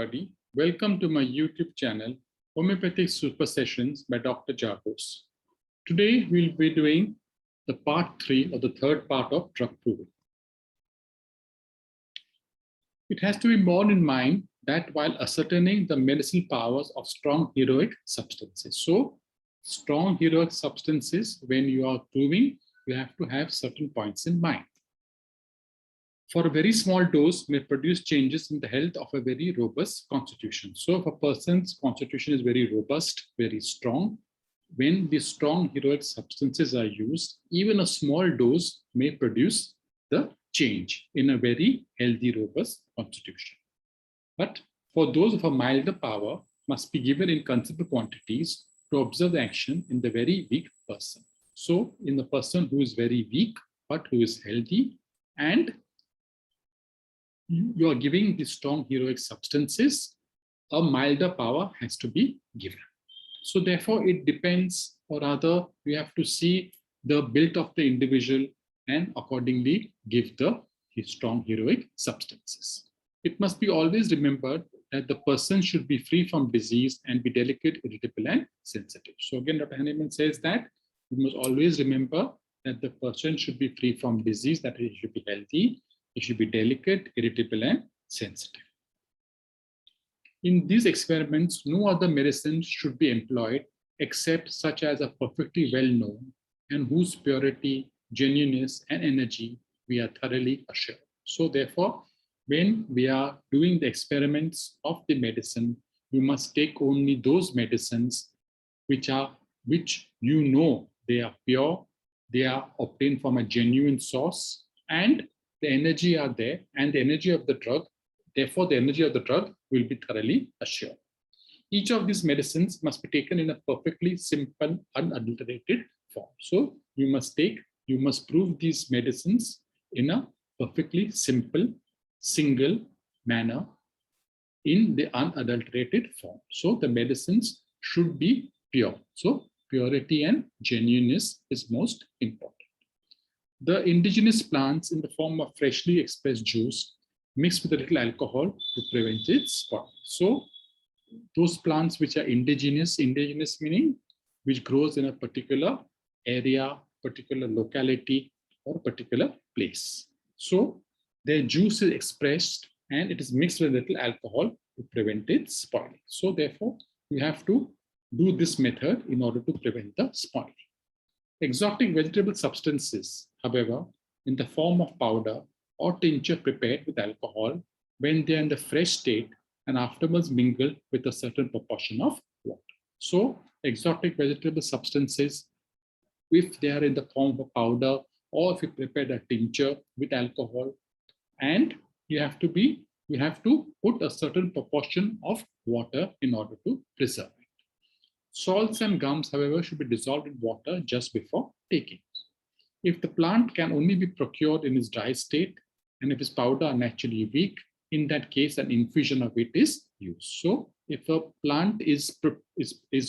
everybody. Welcome to my YouTube channel, Homeopathic Super Sessions by Dr. Jarbos. Today, we'll be doing the part 3 or the third part of drug proving. It has to be borne in mind that while ascertaining the medicinal powers of strong heroic substances. So, strong heroic substances, when you are proving, you have to have certain points in mind. For a very small dose may produce changes in the health of a very robust constitution. So if a person's constitution is very robust, very strong, when these strong heroic substances are used, even a small dose may produce the change in a very healthy, robust constitution. But for those of a milder power, must be given in considerable quantities to observe the action in the very weak person. So in the person who is very weak, but who is healthy, and you are giving the strong heroic substances, a milder power has to be given. So therefore, it depends, or rather, we have to see the build of the individual and accordingly give the strong heroic substances. It must be always remembered that the person should be free from disease and be delicate, irritable, and sensitive. So again, Dr. Hahnemann says that you must always remember that the person should be free from disease, that he should be healthy, it should be delicate, irritable, and sensitive. In these experiments, no other medicine should be employed except such as are perfectly well known and whose purity, genuineness, and energy we are thoroughly assured. So therefore, when we are doing the experiments of the medicine, you must take only those medicines which you know they are pure, they are obtained from a genuine source, and the energy are there, and the energy of the drug, therefore the energy of the drug will be thoroughly assured. Each of these medicines must be taken in a perfectly simple, unadulterated form. So you must prove these medicines in a perfectly simple, single manner in the unadulterated form. So the medicines should be pure. So purity and genuineness is most important. The indigenous plants in the form of freshly expressed juice mixed with a little alcohol to prevent its spoil. So those plants which are indigenous meaning which grows in a particular area, particular locality, or particular place. So their juice is expressed and it is mixed with a little alcohol to prevent its spoiling. So therefore, you have to do this method in order to prevent the spoiling. Exotic vegetable substances, however, in the form of powder or tincture prepared with alcohol, when they are in the fresh state and afterwards mingled with a certain proportion of water. So, exotic vegetable substances, if they are in the form of powder or if you prepare a tincture with alcohol, and you have to put a certain proportion of water in order to preserve it. Salts and gums, however, should be dissolved in water just before taking. If the plant can only be procured in its dry state, and if its powder are naturally weak, in that case, an infusion of it is used. So, if a plant is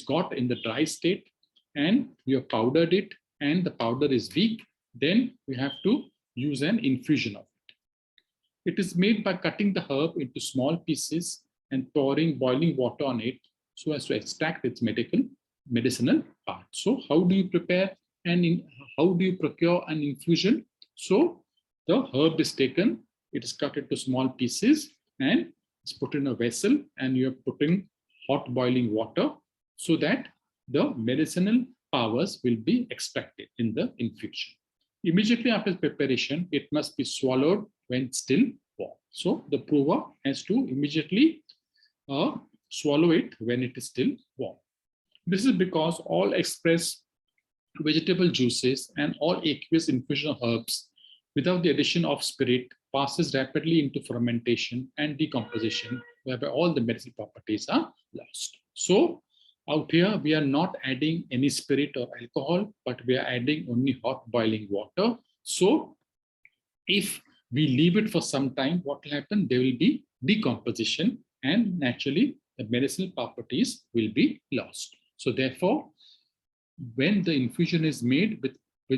got in the dry state, and you have powdered it, and the powder is weak, then we have to use an infusion of it. It is made by cutting the herb into small pieces and pouring boiling water on it, so as to extract its medicinal part. So how do you prepare and how do you procure an infusion? So the herb is taken, it is cut into small pieces and it's put in a vessel, and you are putting hot boiling water so that the medicinal powers will be extracted in the infusion. Immediately after preparation, it must be swallowed when still warm. So the prover has to immediately swallow it when it is still warm. This is because all expressed vegetable juices and all aqueous infusion of herbs without the addition of spirit passes rapidly into fermentation and decomposition, whereby all the medicinal properties are lost. So out here, we are not adding any spirit or alcohol, but we are adding only hot boiling water. So if we leave it for some time, what will happen? There will be decomposition, and naturally the medicinal properties will be lost. So therefore, when the infusion is made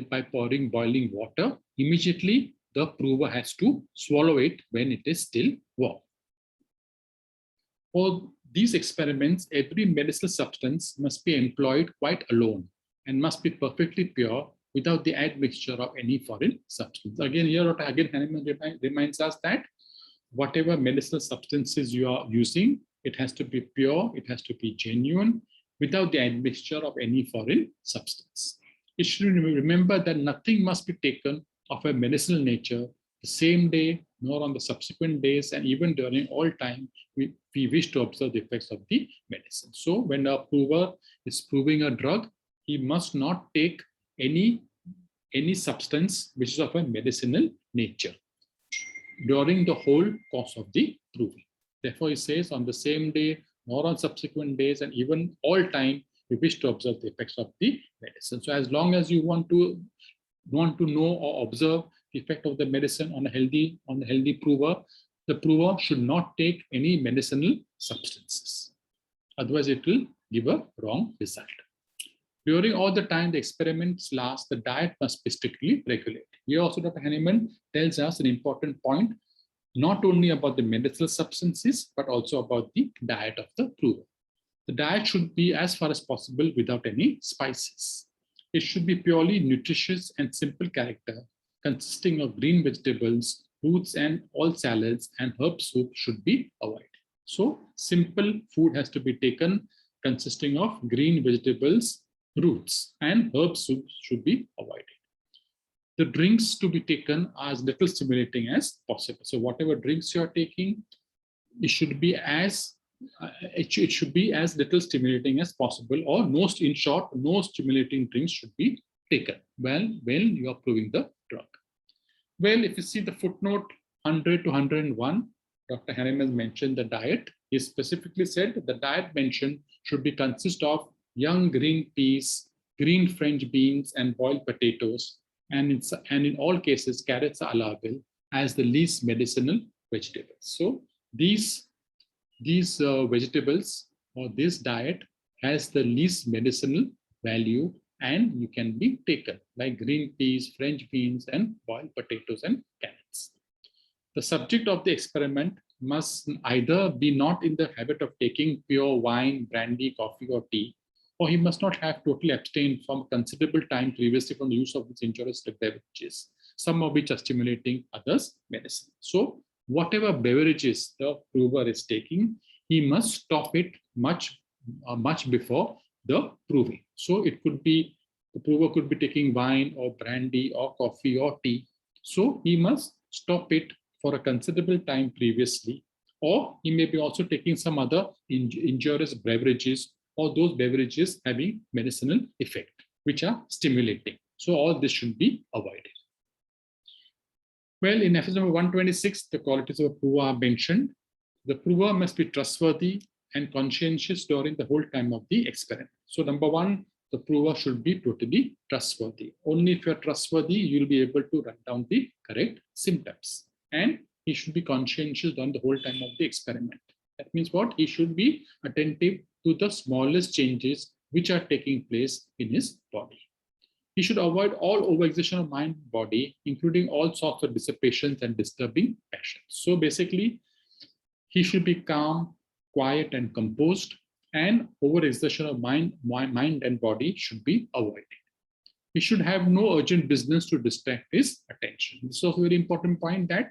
by pouring boiling water, immediately the prover has to swallow it when it is still warm. For these experiments, every medicinal substance must be employed quite alone and must be perfectly pure without the admixture of any foreign substance. Again, here again Hahnemann reminds us that whatever medicinal substances you are using, it has to be pure, it has to be genuine, without the admixture of any foreign substance. It should remember that nothing must be taken of a medicinal nature the same day, nor on the subsequent days, and even during all time, we wish to observe the effects of the medicine. So when a prover is proving a drug, he must not take any substance which is of a medicinal nature during the whole course of the proving. Therefore, he says on the same day, nor on subsequent days, and even all time, we wish to observe the effects of the medicine. So as long as you want to know or observe the effect of the medicine on a healthy prover, the prover should not take any medicinal substances. Otherwise, it will give a wrong result. During all the time the experiments last, the diet must be strictly regulated. Here also Dr. Hahnemann tells us an important point, not only about the medicinal substances, but also about the diet of the prover. The diet should be as far as possible without any spices. It should be purely nutritious and simple character, consisting of green vegetables, fruits, and all salads, and herb soup should be avoided. So simple food has to be taken, consisting of green vegetables, fruits, and herb soup should be avoided. The drinks to be taken are as little stimulating as possible. So whatever drinks you are taking, it should be as little stimulating as possible, or in short, no stimulating drinks should be taken when you are proving the drug. Well, if you see the footnote 100 to 101, Dr. Hahnemann mentioned the diet. He specifically said that the diet mentioned should consist of young green peas, green French beans, and boiled potatoes. And in all cases, carrots are allowable as the least medicinal vegetables. So these vegetables or this diet has the least medicinal value and you can be taken, like green peas, French beans, and boiled potatoes and carrots. The subject of the experiment must either be not in the habit of taking pure wine, brandy, coffee, or tea, or he must not have totally abstained from considerable time previously from the use of these injurious beverages, some of which are stimulating, others medicine. So whatever beverages the prover is taking, he must stop it much before the proving. So it could be, the prover could be taking wine or brandy or coffee or tea. So he must stop it for a considerable time previously, or he may be also taking some other injurious beverages or those beverages having medicinal effect, which are stimulating. So all this should be avoided. Well, in FS number 126, the qualities of a prover are mentioned. The prover must be trustworthy and conscientious during the whole time of the experiment. So number one, the prover should be totally trustworthy. Only if you're trustworthy, you'll be able to write down the correct symptoms. And he should be conscientious during the whole time of the experiment. That means what? He should be attentive to the smallest changes which are taking place in his body. He should avoid all overexertion of mind and body, including all sorts of dissipations and disturbing passions. So basically, he should be calm, quiet, and composed, and overexertion of mind and body should be avoided. He should have no urgent business to distract his attention. This is also a very important point, that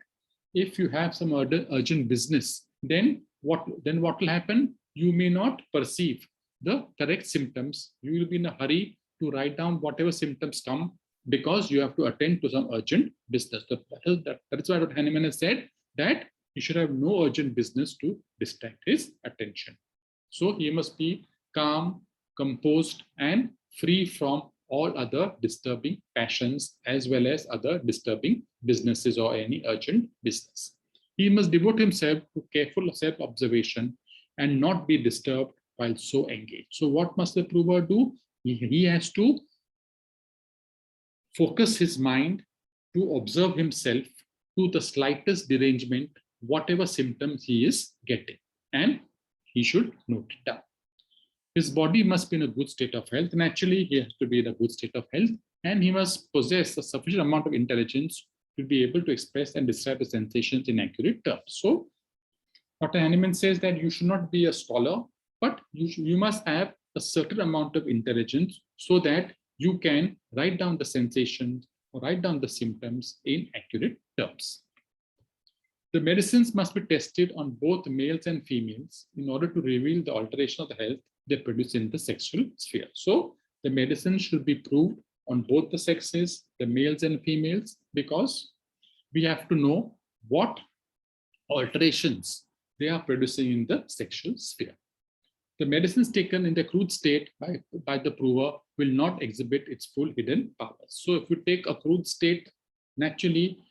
if you have some urgent business, then what will happen? You may not perceive the correct symptoms. You will be in a hurry to write down whatever symptoms come because you have to attend to some urgent business. That is why Dr. Hahnemann has said that you should have no urgent business to distract his attention. So he must be calm, composed, and free from all other disturbing passions as well as other disturbing businesses or any urgent business. He must devote himself to careful self-observation and not be disturbed while so engaged. So what must the prover do? He has to focus his mind to observe himself to the slightest derangement, whatever symptoms he is getting, and he should note it down. His body must be in a good state of health. Naturally, he has to be in a good state of health, and he must possess a sufficient amount of intelligence to be able to express and describe the sensations in accurate terms. So Dr. Hanneman says that you should not be a scholar, but you must have a certain amount of intelligence so that you can write down the sensations or write down the symptoms in accurate terms. The medicines must be tested on both males and females in order to reveal the alteration of the health they produce in the sexual sphere. So the medicine should be proved on both the sexes, the males and females, because we have to know what alterations they are producing in the sexual sphere. The medicines taken in the crude state by the prover will not exhibit its full hidden powers. So if you take a crude state, naturally,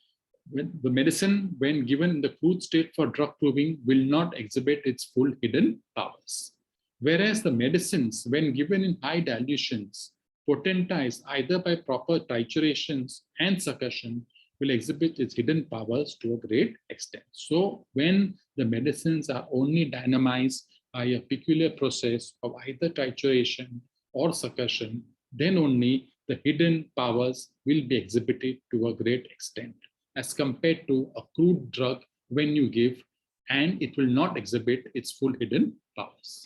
when the medicine, when given in the crude state for drug proving, will not exhibit its full hidden powers. Whereas the medicines, when given in high dilutions, potentized either by proper triturations and succussion, will exhibit its hidden powers to a great extent. So when the medicines are only dynamized by a peculiar process of either trituration or succussion, then only the hidden powers will be exhibited to a great extent, as compared to a crude drug when you give, and it will not exhibit its full hidden powers.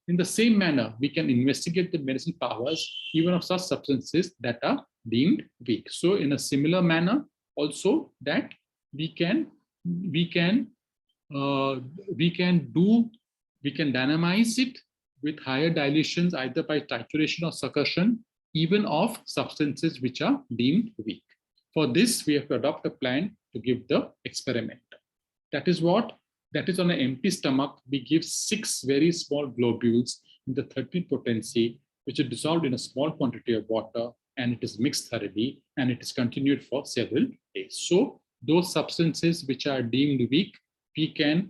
In the same manner, we can investigate the medicine powers even of such substances that are deemed weak. So in a similar manner, also that we can dynamize it with higher dilutions either by trituration or succussion, even of substances which are deemed weak. For this, we have to adopt a plan to give the experiment. That is on an empty stomach, we give 6 very small globules in the 13th potency, which is dissolved in a small quantity of water, and it is mixed thoroughly, and it is continued for several days. So those substances which are deemed weak, we can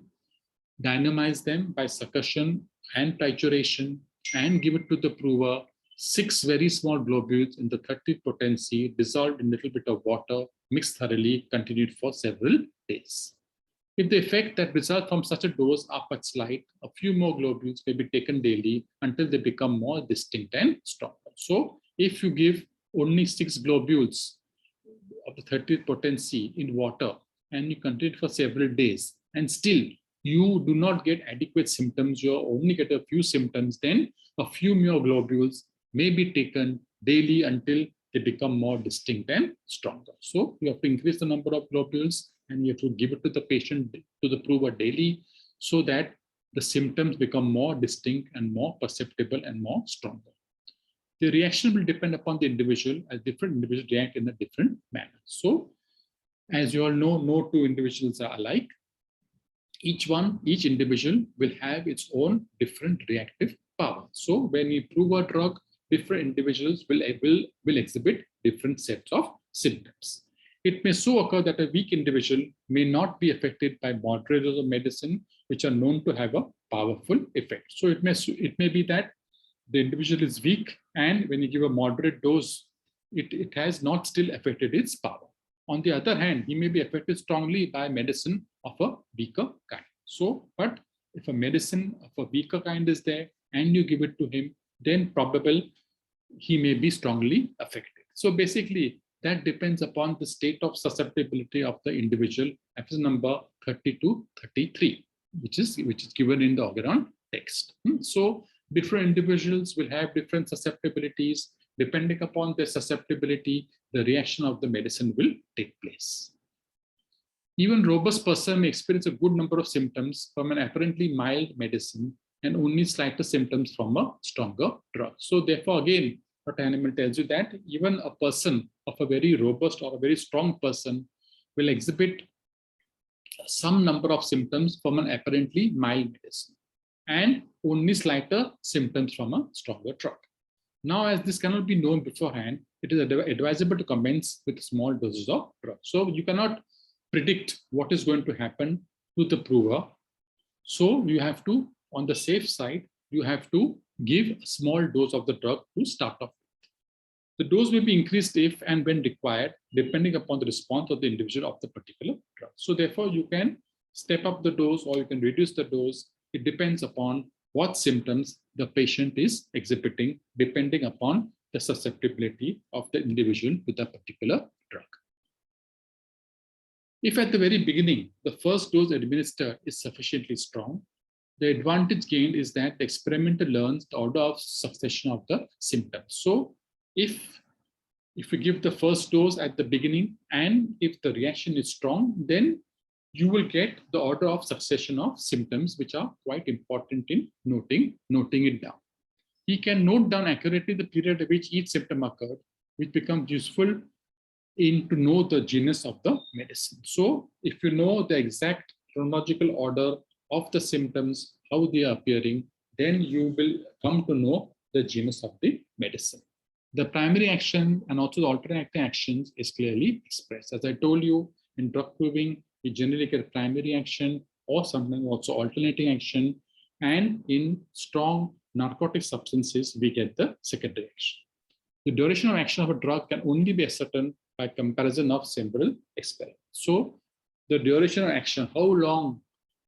dynamize them by succussion and trituration and give it to the prover, 6 very small globules in the 30th potency, dissolved in a little bit of water, mixed thoroughly, continued for several days. If the effect that results from such a dose are but slight, a few more globules may be taken daily until they become more distinct and stronger. So if you give only 6 globules of the 30th potency in water and you continue for several days and still you do not get adequate symptoms, you only get a few symptoms, then a few more globules may be taken daily until they become more distinct and stronger. So you have to increase the number of globules and you have to give it to the patient, to the prover daily, so that the symptoms become more distinct and more perceptible and more stronger. The reaction will depend upon the individual, as different individuals react in a different manner. So as you all know, no two individuals are alike. Each individual will have its own different reactive power. So when we prove a drug, different individuals will exhibit different sets of symptoms. It may so occur that a weak individual may not be affected by moderate doses of medicine, which are known to have a powerful effect. So it may be that the individual is weak, and when you give a moderate dose, it has not still affected its power. On the other hand, he may be affected strongly by medicine of a weaker kind. So, but if a medicine of a weaker kind is there and you give it to him, then probably he may be strongly affected. So basically, that depends upon the state of susceptibility of the individual, episode number 32-33, which is given in the Organon text. So different individuals will have different susceptibilities. Depending upon their susceptibility, the reaction of the medicine will take place. Even robust person may experience a good number of symptoms from an apparently mild medicine and only slighter symptoms from a stronger drug. So therefore, again, Dr. Hanneman tells you that even a person of a very robust or a very strong person will exhibit some number of symptoms from an apparently mild medicine and only slighter symptoms from a stronger drug. Now, as this cannot be known beforehand, it is advisable to commence with small doses of drug. So you cannot predict what is going to happen to the prover. So you have to, on the safe side, you have to give a small dose of the drug to start off with. The dose may be increased if and when required, depending upon the response of the individual of the particular drug. So therefore, you can step up the dose or you can reduce the dose. It depends upon what symptoms the patient is exhibiting, depending upon the susceptibility of the individual with a particular drug. If at the very beginning, the first dose administered is sufficiently strong, the advantage gained is that the experimenter learns the order of succession of the symptoms. So if we give the first dose at the beginning and if the reaction is strong, then you will get the order of succession of symptoms, which are quite important in noting it down. He can note down accurately the period at which each symptom occurred, which becomes useful to know the genus of the medicine. So if you know the exact chronological order of the symptoms, how they are appearing, then you will come to know the genus of the medicine. The primary action and also the alternating actions is clearly expressed. As I told you, in drug proving, we generally get primary action or sometimes also alternating action. And in strong narcotic substances, we get the secondary action. The duration of action of a drug can only be ascertained by comparison of several experiments. So the duration of action, how long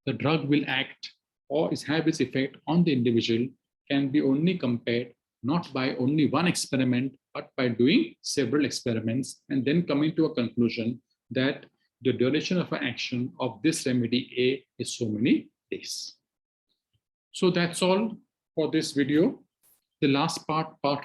the drug will act or have its effect on the individual, can be only compared not by only one experiment, but by doing several experiments and then coming to a conclusion that the duration of action of this remedy A is so many days. So that's all for this video. The last part